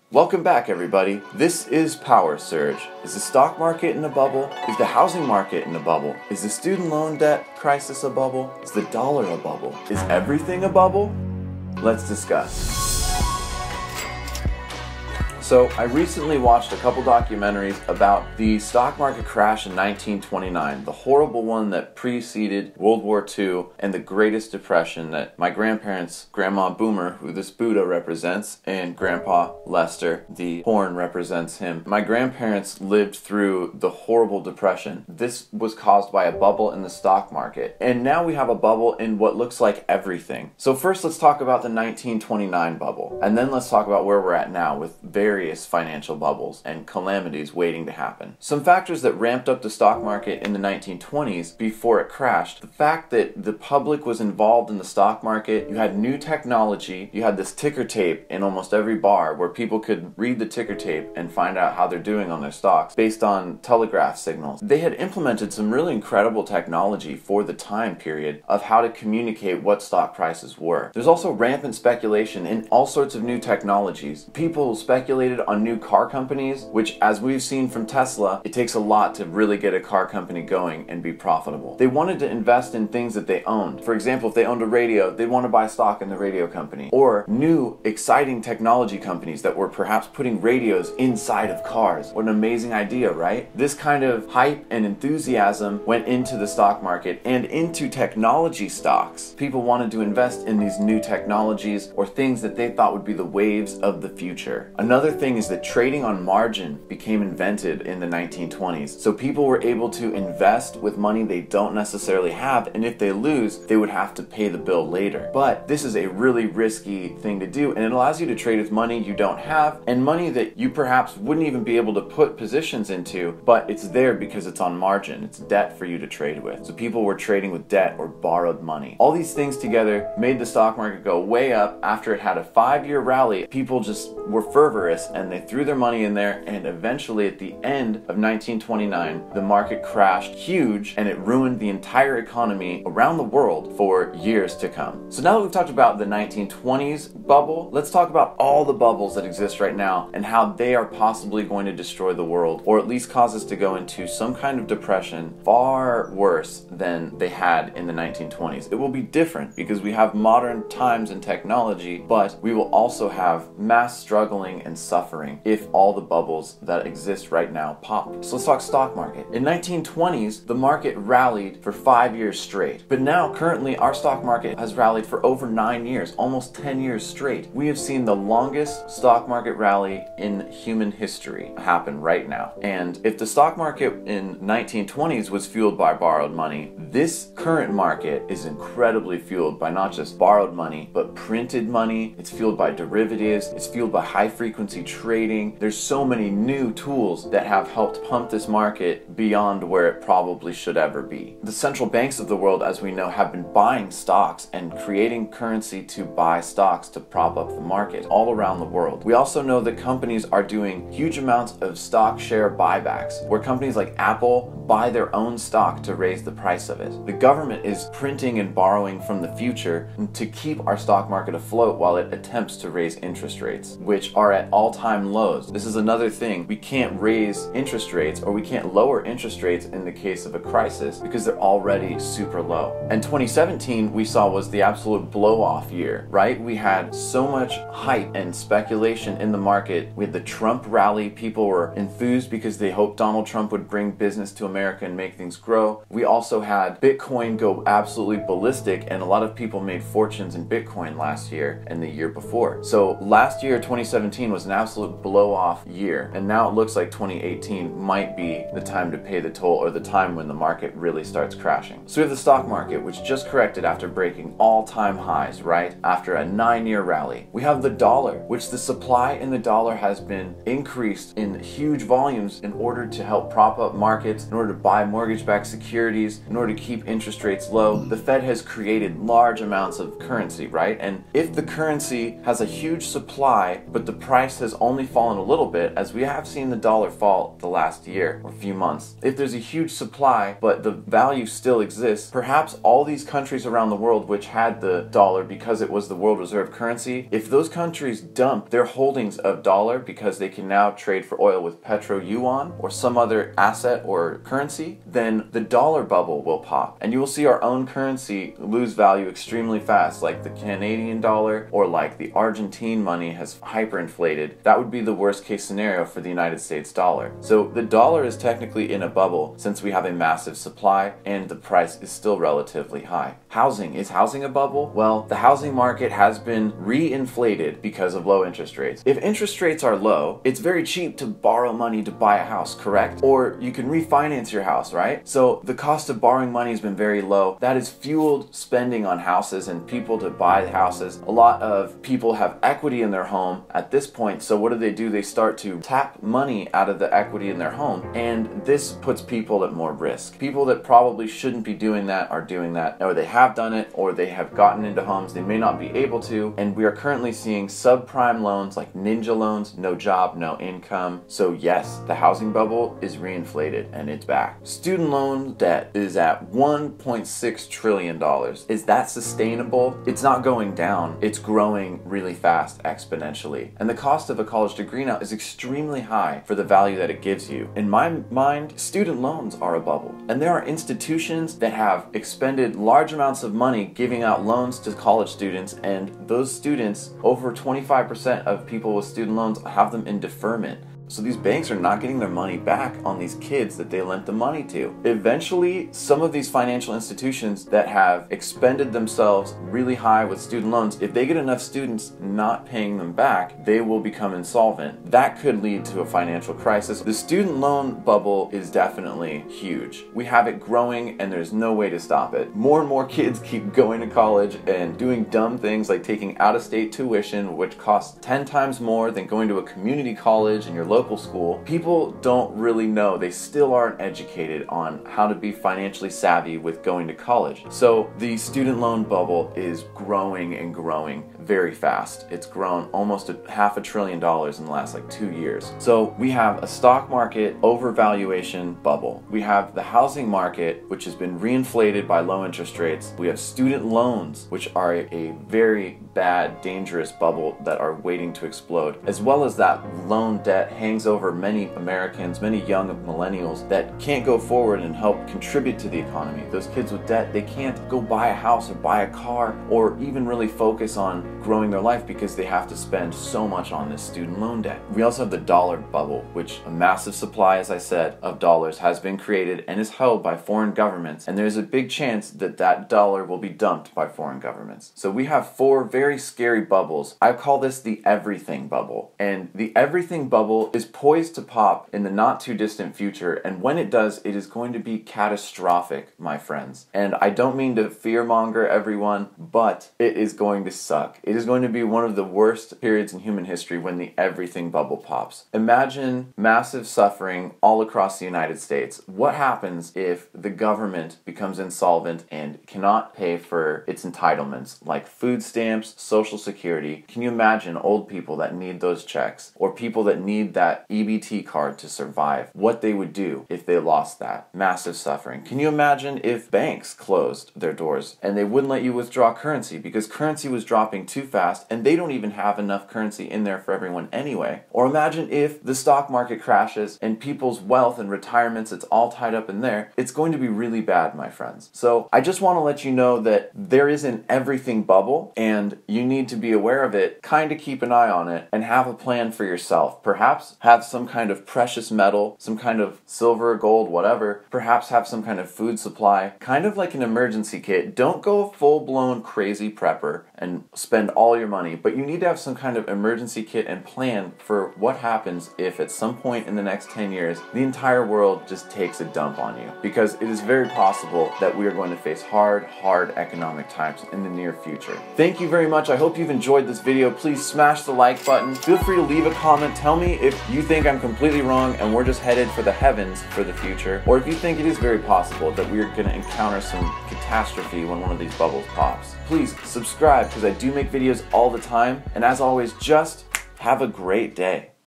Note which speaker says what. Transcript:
Speaker 1: Welcome back, everybody. This is Power Surge. Is the stock market in a bubble? Is the housing market in a bubble? Is the student loan debt crisis a bubble? Is the dollar a bubble? Is everything a bubble? Let's discuss. So, I recently watched a couple documentaries about the stock market crash in 1929, the horrible one that preceded World War II and the Greatest Depression that my grandparents, Grandma Boomer, who this Buddha represents, and Grandpa Lester, the horn represents him. My grandparents lived through the horrible depression. This was caused by a bubble in the stock market. And now we have a bubble in what looks like everything. So first let's talk about the 1929 bubble, and then let's talk about where we're at now with various financial bubbles and calamities waiting to happen. Some factors that ramped up the stock market in the 1920s before it crashed: the fact that the public was involved in the stock market, you had new technology, you had this ticker tape in almost every bar where people could read the ticker tape and find out how they're doing on their stocks based on telegraph signals. They had implemented some really incredible technology for the time period of how to communicate what stock prices were. There's also rampant speculation in all sorts of new technologies. People speculated on new car companies, which, as we've seen from Tesla, it takes a lot to really get a car company going and be profitable. They wanted to invest in things that they owned. For example, if they owned a radio, they'd want to buy stock in the radio company. Or new, exciting technology companies that were perhaps putting radios inside of cars. What an amazing idea, right? This kind of hype and enthusiasm went into the stock market and into technology stocks. People wanted to invest in these new technologies or things that they thought would be the waves of the future. Another thing is that trading on margin became invented in the 1920s. So people were able to invest with money they don't necessarily have, and if they lose, they would have to pay the bill later. But this is a really risky thing to do, and it allows you to trade with money you don't have and money that you perhaps wouldn't even be able to put positions into, but it's there because it's on margin. It's debt for you to trade with. So people were trading with debt or borrowed money. All these things together made the stock market go way up. After it had a 5-year rally, people just were fervorous and they threw their money in there, and eventually at the end of 1929 the market crashed huge and it ruined the entire economy around the world for years to come. So now that we've talked about the 1920s bubble, let's talk about all the bubbles that exist right now and how they are possibly going to destroy the world, or at least cause us to go into some kind of depression far worse than they had in the 1920s. It will be different because we have modern times and technology, but we will also have mass struggling and suffering if all the bubbles that exist right now pop. So let's talk stock market. In 1920s, the market rallied for 5 years straight. But now, currently, our stock market has rallied for over 9 years, almost 10 years straight. We have seen the longest stock market rally in human history happen right now. And if the stock market in 1920s was fueled by borrowed money, this current market is incredibly fueled by not just borrowed money, but printed money. It's fueled by derivatives. It's fueled by high frequency trading. There's so many new tools that have helped pump this market beyond where it probably should ever be. The central banks of the world, as we know, have been buying stocks and creating currency to buy stocks to prop up the market all around the world. We also know that companies are doing huge amounts of stock share buybacks, where companies like Apple buy their own stock to raise the price of it. The government is printing and borrowing from the future to keep our stock market afloat while it attempts to raise interest rates, which are at all-time lows. This is another thing. We can't raise interest rates, or we can't lower interest rates in the case of a crisis because they're already super low. And 2017 we saw was the absolute blow-off year, right? We had so much hype and speculation in the market. We had the Trump rally. People were enthused because they hoped Donald Trump would bring business to America and make things grow. We also had Bitcoin go absolutely ballistic, and a lot of people made fortunes in Bitcoin last year and the year before. So last year, 2017, was an absolute blow-off year, and now it looks like 2018 might be the time to pay the toll, or the time when the market really starts crashing. So we have the stock market, which just corrected after breaking all-time highs, right? After a 9-year rally. We have the dollar, which the supply in the dollar has been increased in huge volumes in order to help prop up markets, in order to buy mortgage-backed securities, in order to keep interest rates low. The Fed has created large amounts of currency, right? And if the currency has a huge supply, but the price has has only fallen a little bit, as we have seen the dollar fall the last year or few months. If there's a huge supply but the value still exists, perhaps all these countries around the world which had the dollar because it was the world reserve currency, if those countries dump their holdings of dollar because they can now trade for oil with petro yuan or some other asset or currency, then the dollar bubble will pop and you will see our own currency lose value extremely fast, like the Canadian dollar or like the Argentine money has hyperinflated. That would be the worst case scenario for the United States dollar. So the dollar is technically in a bubble since we have a massive supply and the price is still relatively high. Housing. Is housing a bubble? Well, the housing market has been reinflated because of low interest rates. If interest rates are low, it's very cheap to borrow money to buy a house, correct? Or you can refinance your house, right? So the cost of borrowing money has been very low. That has fueled spending on houses and people to buy houses. A lot of people have equity in their home at this point, so what do? They start to tap money out of the equity in their home, and this puts people at more risk. People that probably shouldn't be doing that are doing that, or they have done it, or they have gotten into homes they may not be able to, and we are currently seeing subprime loans like ninja loans, no job, no income. So yes, the housing bubble is reinflated and it's back. Student loan debt is at $1.6 trillion. Is that sustainable? It's not going down, it's growing really fast exponentially. And the cost of a college degree now is extremely high for the value that it gives you. In my mind, student loans are a bubble. And there are institutions that have expended large amounts of money giving out loans to college students, and those students, over 25% of people with student loans have them in deferment. So these banks are not getting their money back on these kids that they lent the money to. Eventually, some of these financial institutions that have expended themselves really high with student loans, if they get enough students not paying them back, they will become insolvent. That could lead to a financial crisis. The student loan bubble is definitely huge. We have it growing and there's no way to stop it. More and more kids keep going to college and doing dumb things like taking out-of-state tuition, which costs 10 times more than going to a community college in your local school. People don't really know. They still aren't educated on how to be financially savvy with going to college. So the student loan bubble is growing and growing very fast. It's grown almost $500 billion in the last 2 years. So we have a stock market overvaluation bubble. We have the housing market, which has been reinflated by low interest rates. We have student loans, which are a very bad, dangerous bubble that are waiting to explode, as well as that loan debt hangs over many Americans, many young millennials that can't go forward and help contribute to the economy. Those kids with debt, they can't go buy a house or buy a car or even really focus on growing their life because they have to spend so much on this student loan debt. We also have the dollar bubble, which a massive supply, as I said, of dollars has been created and is held by foreign governments, and there's a big chance that that dollar will be dumped by foreign governments. So we have 4 very scary bubbles. I call this the everything bubble, and the everything bubble is poised to pop in the not too distant future, and when it does, it is going to be catastrophic, my friends. And I don't mean to fearmonger everyone, but it is going to suck. It is going to be one of the worst periods in human history when the everything bubble pops. Imagine massive suffering all across the United States. What happens if the government becomes insolvent and cannot pay for its entitlements, like food stamps, Social Security? Can you imagine old people that need those checks, or people that need that EBT card to survive, what they would do if they lost that? Massive suffering. Can you imagine if banks closed their doors and they wouldn't let you withdraw currency because currency was dropping too fast and they don't even have enough currency in there for everyone anyway? Or imagine if the stock market crashes and people's wealth and retirements, it's all tied up in there. It's going to be really bad, my friends. So I just want to let you know that there is an everything bubble and you need to be aware of it, kind of keep an eye on it, and have a plan for yourself. Perhaps have some kind of precious metal, some kind of silver, gold, whatever. Perhaps have some kind of food supply, kind of like an emergency kit. Don't go full-blown crazy prepper and spend all your money, but you need to have some kind of emergency kit and plan for what happens if at some point in the next 10 years, the entire world just takes a dump on you. Because it is very possible that we are going to face hard economic times in the near future. Thank you very much. I hope you've enjoyed this video. Please smash the like button. Feel free to leave a comment. Tell me if you think I'm completely wrong and we're just headed for the heavens for the future, or if you think it is very possible that we're going to encounter some catastrophe when one of these bubbles pops. Please subscribe because I do make videos all the time, and as always, just Have a great day.